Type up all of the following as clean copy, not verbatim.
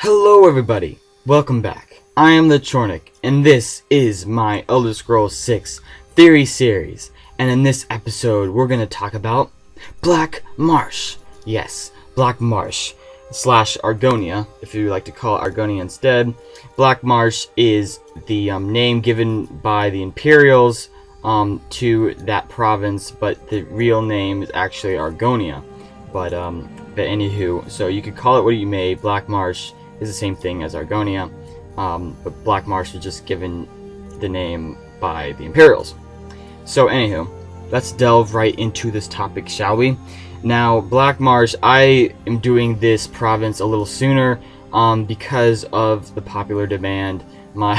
Hello everybody, welcome back. I am TheChornick, and this is my Elder Scrolls 6 theory series. And in this episode, we're going to talk about Black Marsh. Yes, Black Marsh slash Argonia, if you like to call it Argonia instead. Black Marsh is the name given by the Imperials to that province, but the real name is actually Argonia. But anywho, so you could call it what you may. Black Marsh is the same thing as Argonia, but Black Marsh was just given the name by the Imperials. So anywho, let's delve right into this topic, shall we? Now, Black Marsh, I am doing this province a little sooner because of the popular demand my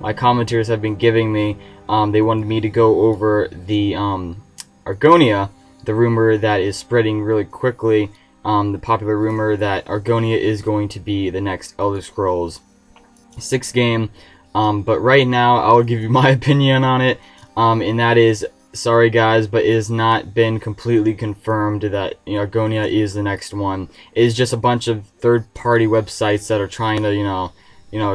commenters have been giving me. They wanted me to go over the Argonia, the rumor that is spreading really quickly, the popular rumor that Argonia is going to be the next Elder Scrolls 6 game. But right now, I'll give you my opinion on it, and that is, sorry guys, but it has not been completely confirmed that Argonia is the next one. It is just a bunch of third-party websites that are trying to,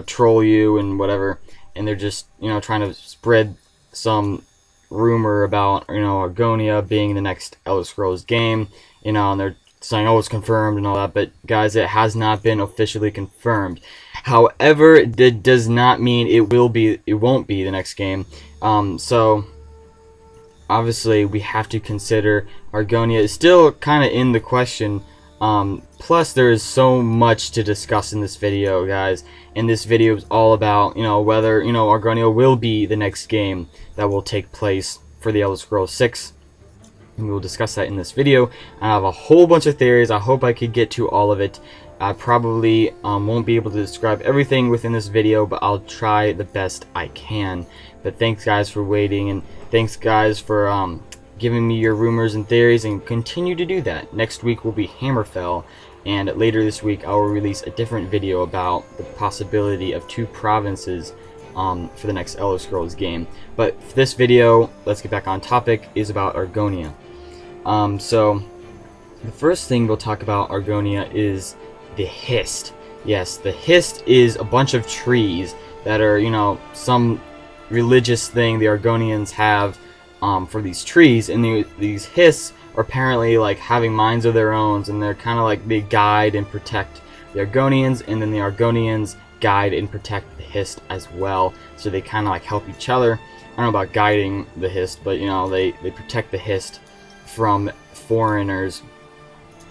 troll you and whatever, and they're just, trying to spread some rumor about, Argonia being the next Elder Scrolls game, and they're saying, oh, it's confirmed and all that, but guys, it has not been officially confirmed. However, it does not mean it won't be the next game. So obviously we have to consider Argonia is still kind of in the question. Plus there is so much to discuss in this video, guys, and this video is all about whether Argonia will be the next game that will take place for the Elder Scrolls 6, and we will discuss that in this video. I have a whole bunch of theories. I hope I could get to all of it. I probably won't be able to describe everything within this video, but I'll try the best I can. But thanks guys for waiting, and thanks guys for giving me your rumors and theories, and continue to do that. Next week will be Hammerfell, and later this week I will release a different video about the possibility of 2 provinces for the next Elder Scrolls game. But for this video, let's get back on topic, is about Argonia. So the first thing we'll talk about Argonia is the Hist. Yes, the Hist is a bunch of trees that are, some religious thing the Argonians have for these trees, and these Hists are apparently like having minds of their own, and they're kind of like they guide and protect the Argonians, and then the Argonians guide and protect the Hist as well. So they kind of like help each other. I don't know about guiding the Hist, but they protect the Hist from foreigners,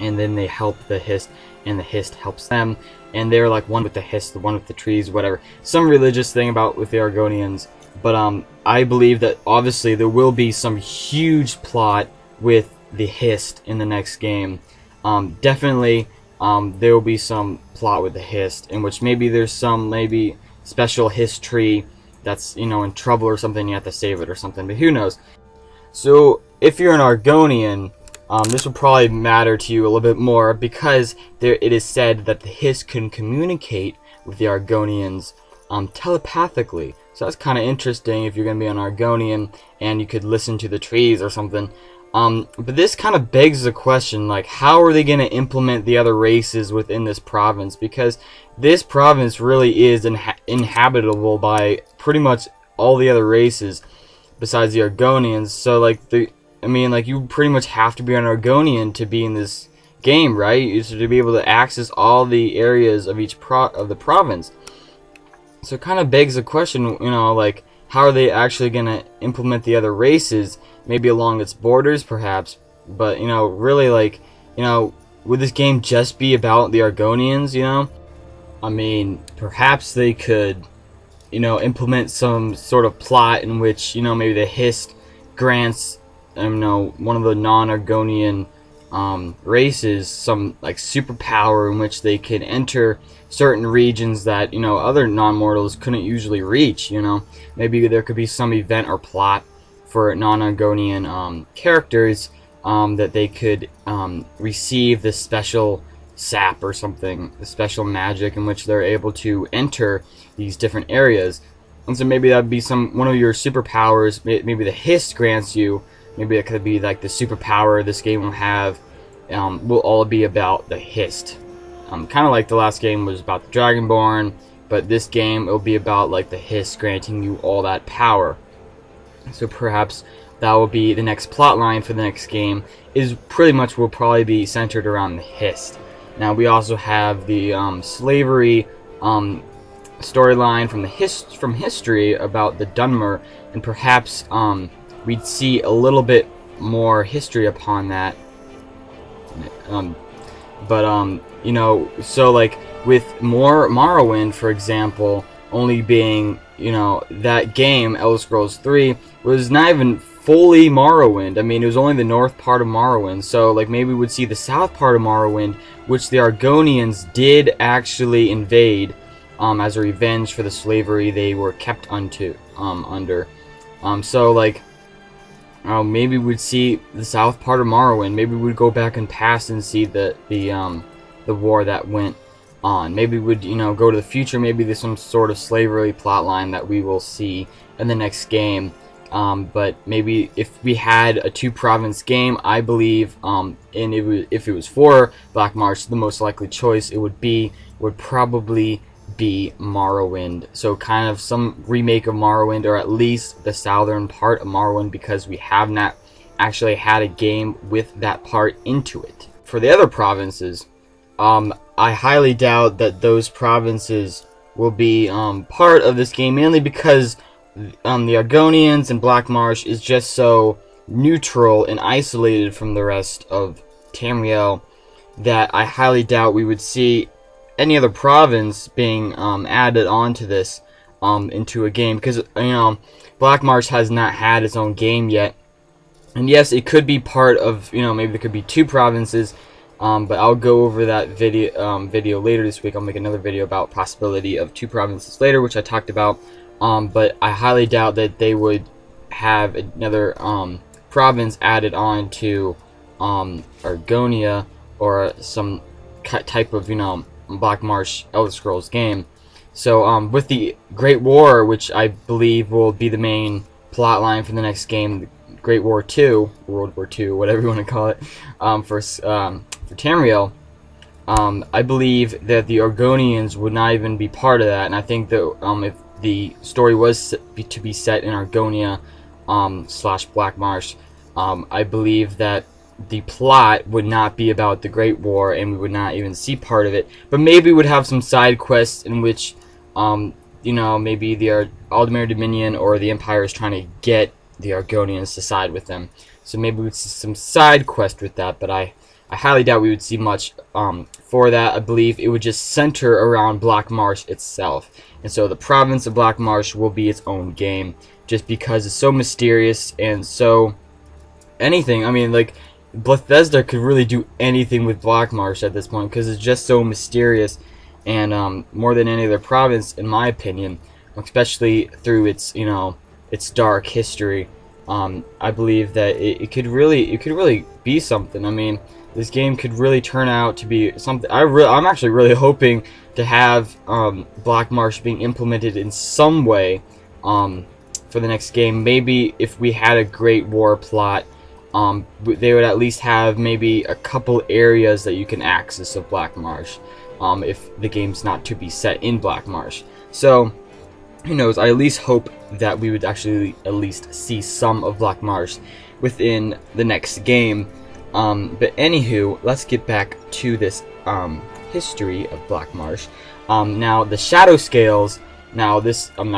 and then they help the Hist, and the Hist helps them, and they're like one with the Hist, the one with the trees, whatever. Some religious thing about with the Argonians. But I believe that obviously there will be some huge plot with the Hist in the next game. Definitely there will be some plot with the Hist, in which maybe there's some special Hist tree that's in trouble or something, you have to save it or something, but who knows. So if you're an Argonian, this will probably matter to you a little bit more, because it is said that the Hist can communicate with the Argonians telepathically. So that's kind of interesting if you're going to be an Argonian and you could listen to the trees or something. But this kind of begs the question, like, how are they going to implement the other races within this province? Because this province really is inhabitable by pretty much all the other races besides the Argonians. So like you pretty much have to be an Argonian to be in this game, right? To be able to access all the areas of each of the province. So it kind of begs the question, like, how are they actually going to implement the other races? Maybe along its borders, perhaps. But, really, like, would this game just be about the Argonians, I mean, perhaps they could, implement some sort of plot in which, maybe the Hist grants, one of the non-Argonian races some, like, superpower in which they can enter certain regions that other non-mortals couldn't usually reach. Maybe there could be some event or plot for non-Argonian characters that they could receive this special sap or something, the special magic in which they're able to enter these different areas. And so maybe that would be one of your superpowers. Maybe the Hist grants you. Maybe it could be like the superpower this game will have. Will all be about the Hist. kind of like the last game was about the Dragonborn, but this game it'll be about like the Hist granting you all that power. So perhaps that will be the next plot line for the next game. Is pretty much will probably be centered around the Hist. Now we also have the slavery storyline from history about the Dunmer, and perhaps we'd see a little bit more history upon that. You know, so like with more Morrowind, for example, only being, you know, that game, Elder Scrolls 3, was not even fully Morrowind. I mean, it was only the north part of Morrowind, so like maybe we'd see the south part of Morrowind, which the Argonians did actually invade as a revenge for the slavery they were kept under. So like maybe we'd see the south part of Morrowind. Maybe we'd go back in past and see the war that went on. Maybe we'd, you know, go to the future. Maybe there's some sort of slavery plotline that we will see in the next game. But maybe if we had a 2-province game, I believe, if it was for Black Marsh, the most likely choice would probably be Morrowind. So kind of some remake of Morrowind, or at least the southern part of Morrowind, because we have not actually had a game with that part into it. For the other provinces, I highly doubt that those provinces will be part of this game, mainly because the Argonians and Black Marsh is just so neutral and isolated from the rest of Tamriel that I highly doubt we would see any other province being added onto this into a game, because, you know, Black Marsh has not had its own game yet. And yes, it could be part of, you know, maybe there could be 2 provinces, but I'll go over that video later this week. I'll make another video about possibility of 2 provinces later, which I talked about. But I highly doubt that they would have another province added on to Argonia or some type of, you know, Black Marsh Elder Scrolls game. So with the Great War, which I believe will be the main plot line for the next game, Great War 2, World War 2, whatever you want to call it, for Tamriel, I believe that the Argonians would not even be part of that, and I think that if the story was to be set in Argonia / Black Marsh, I believe that the plot would not be about the Great War, and we would not even see part of it. But maybe we would have some side quests in which, you know, maybe the Aldemir Dominion or the Empire is trying to get the Argonians to side with them. So maybe we'd see some side quest with that, but I highly doubt we would see much for that. I believe it would just center around Black Marsh itself. And so the province of Black Marsh will be its own game, just because it's so mysterious and so anything. I mean, like, Bethesda could really do anything with Black Marsh at this point, because it's just so mysterious, and more than any other province, in my opinion, especially through its, you know, its dark history. I believe that it could really be something. I mean, this game could really turn out to be something. I'm actually really hoping to have Black Marsh being implemented in some way for the next game. Maybe if we had a Great War plot, they would at least have maybe a couple areas that you can access of Black Marsh, if the game's not to be set in Black Marsh. So, who knows, I at least hope that we would actually at least see some of Black Marsh within the next game. But anywho, let's get back to this history of Black Marsh. Now the Shadow Scales. Now I'm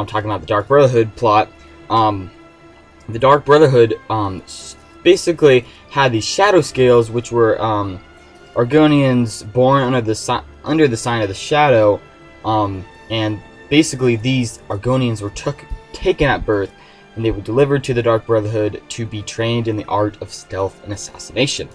talking about the Dark Brotherhood plot. The Dark Brotherhood basically had these Shadow Scales, which were Argonians born under the sign of the Shadow, and basically these Argonians were taken at birth, and they were delivered to the Dark Brotherhood to be trained in the art of stealth and assassination.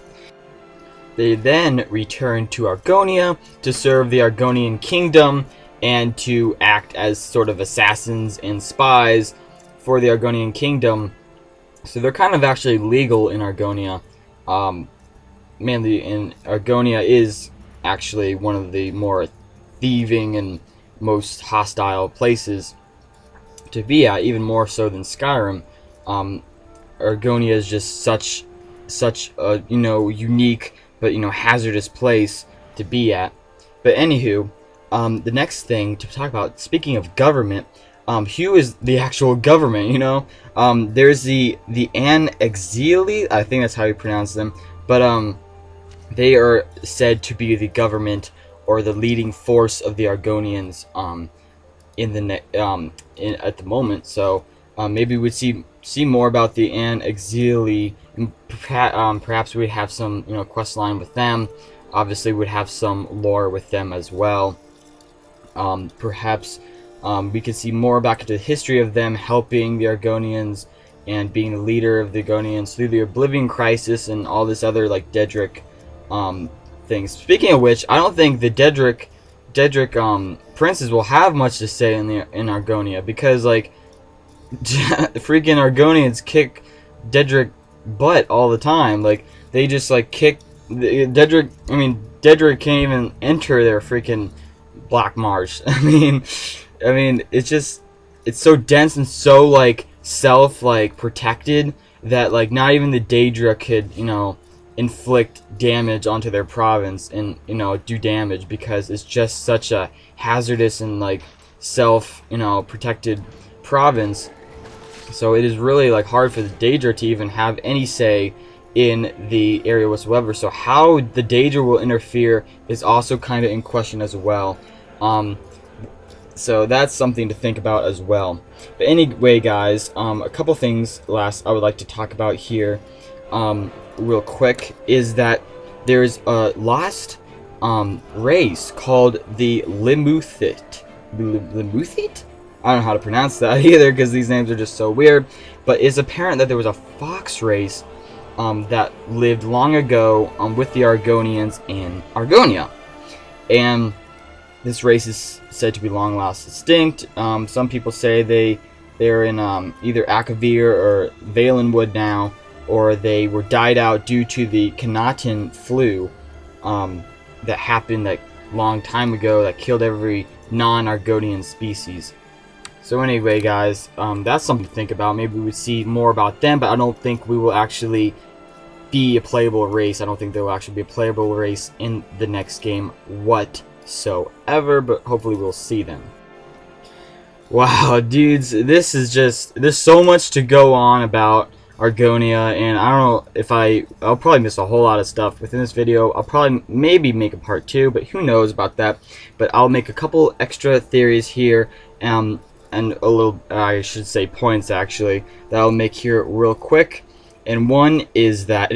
They then returned to Argonia to serve the Argonian kingdom and to act as sort of assassins and spies for the Argonian kingdom. So they're kind of actually legal in Argonia. Mainly in Argonia is actually one of the more thieving and most hostile places to be at, even more so than Skyrim. Argonia is just such a, you know, unique but, you know, hazardous place to be at. But anywho, the next thing to talk about, speaking of government, who is the actual government, you know? There's the an-xileel, I think that's how you pronounce them, but they are said to be the government or the leading force of the Argonians at the moment. So maybe we'd see more about the an-xileel, and perhaps we'd have some quest line with them. Obviously, we'd have some lore with them as well. Perhaps we could see more back into the history of them helping the Argonians and being the leader of the Argonians through the Oblivion Crisis and all this other like Daedric things. Speaking of which, I don't think the Daedric princes will have much to say in Argonia, because like freaking Argonians kick Daedric butt all the time. Like they just like kick Daedric. I mean, Daedric can't even enter their freaking Black Marsh. I mean, it's so dense and so like protected that like not even the Daedra could inflict damage onto their province and do damage, because it's just such a hazardous and like protected province. So it is really like hard for the Daedra to even have any say in the area whatsoever. So how the Daedra will interfere is also kind of in question as well. So that's something to think about as well. But anyway, guys, a couple things last I would like to talk about here real quick is that there's a lost race called the Limuthit. Limuthit? I don't know how to pronounce that either, because these names are just so weird. But it's apparent that there was a fox race that lived long ago with the Argonians in Argonia. And this race is said to be long lost extinct. Some people say they're in either Akavir or Valenwood now, or they were died out due to the Knaten flu that happened like long time ago that killed every non-Argonian species. So anyway, guys, that's something to think about. Maybe we'd see more about them, but I don't think we will actually be a playable race. I don't think there will actually be a playable race in the next game whatsoever, but hopefully we'll see them. Wow, dudes, there's so much to go on about Argonia, and I don't know if I'll probably miss a whole lot of stuff within this video. I'll probably maybe make a part 2, but who knows about that. But I'll make a couple extra theories here, and a little, I should say points actually, that I'll make here real quick. And one is that,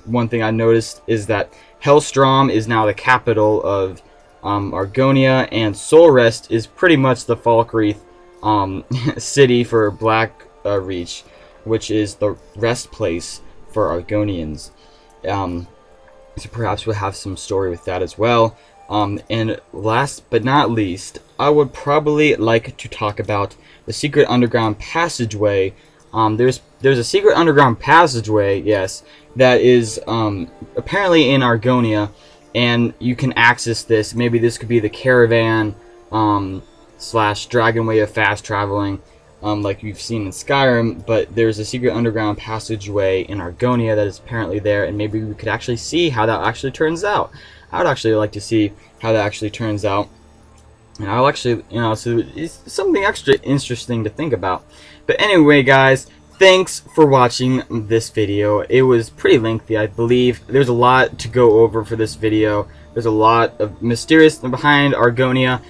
one thing I noticed is that Hellstrom is now the capital of Argonia, and Soulrest is pretty much the Falkreath city for Black Reach, which is the rest place for Argonians. So perhaps we'll have some story with that as well. And last but not least, I would probably like to talk about the secret underground passageway. There's a secret underground passageway, yes, that is apparently in Argonia, and you can access this. Maybe this could be the caravan slash dragon way of fast traveling, like you've seen in Skyrim. But there's a secret underground passageway in Argonia that is apparently there, and maybe we could actually see how that actually turns out. I would actually like to see how that actually turns out. And I'll actually, so it's something extra interesting to think about. But anyway, guys, thanks for watching this video. It was pretty lengthy, I believe. There's a lot to go over for this video. There's a lot of mysteriousness behind Argonia.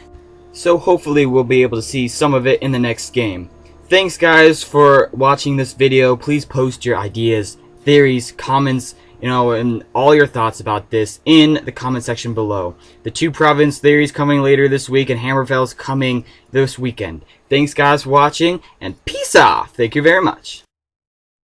So hopefully we'll be able to see some of it in the next game. Thanks, guys, for watching this video. Please post your ideas, theories, comments, and all your thoughts about this in the comment section below. The 2 province theories coming later this week, and Hammerfell's coming this weekend. Thanks, guys, for watching, and peace off. Thank you very much.